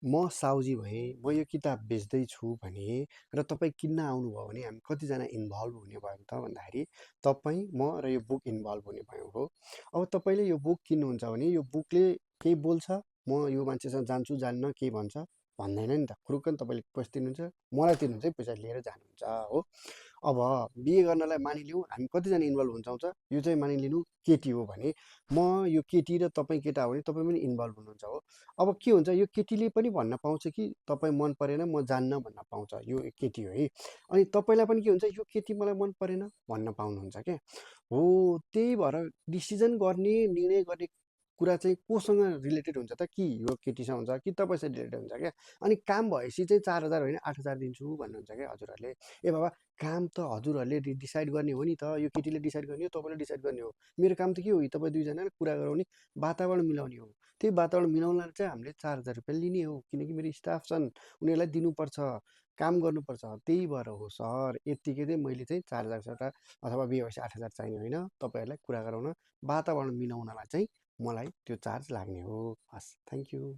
म साउजी भएँ, म यो किताब बेच्दैछु भने र तपाईँ किन्न आउनुभयो भने हामी कतिजना इन्भल्भ हुने भयौँ त भन्दाखेरि तपाईँ, म र यो बुक इन्भल्भ हुने भयौँ हो। अब तपाईँले यो बुक किन्नुहुन्छ भने यो बुकले केही बोल्छ, म यो मान्छेसँग जान्छु जान्न के भन्छ भन्दैन नि त। खुरुक्क तपाईँले पैसा तिर्नुहुन्छ, मलाई तिर्नुहुन्छ है, पैसा लिएर जानुहुन्छ हो। अब बिहे गर्नलाई मानिलिउँ हामी कतिजना इन्भल्भ हुन्छौँ त, यो चाहिँ मानिलिनु केटी हो भने म यो केटी र तपाईँ केटा हो भने तपाईँ पनि इन्भल्भ हुनुहुन्छ हो। अब के हुन्छ, यो केटीले पनि भन्न पाउँछ कि तपाईँ मन परेन म जान्न भन्न पाउँछ, यो केटी हो है। अनि तपाईँलाई पनि के हुन्छ, यो केटी मलाई मन परेन भन्न पाउनुहुन्छ क्या हो। त्यही भएर डिसिजन गर्ने, निर्णय गर्ने कुरा चाहिँ कोसँग रिलेटेड हुन्छ त, कि यो केटीसँग हुन्छ कि तपाईँसँग रिलेटेड हुन्छ क्या। अनि काम भएपछि चाहिँ 4,000 होइन 8,000 दिन्छु भन्नुहुन्छ क्या हजुरहरूले। ए बाबा, काम त हजुरहरूले डिसाइड गर्ने हो नि त, यो केटीले डिसाइड गर्ने हो तपाईँले डिसाइड गर्ने हो। मेरो काम त के हो, तपाईँ दुईजनाले कुरा गराउने, वातावरण मिलाउने हो। त्यही वातावरण मिलाउनलाई चाहिँ हामीले 4,000 रुपियाँ लिने हो, किनकि मेरो स्टाफ छन्, उनीहरूलाई दिनुपर्छ, काम गर्नुपर्छ। त्यही भएर हो सर, यत्तिकै चाहिँ मैले चाहिँ 4,000 अथवा बिहे भएपछि 8,000 चाहिने होइन, तपाईँहरूलाई कुरा गराउन, वातावरण मिलाउनलाई चाहिँ मलाई त्यो चार्ज लाग्ने हो। हस्, थ्याङ्क यू।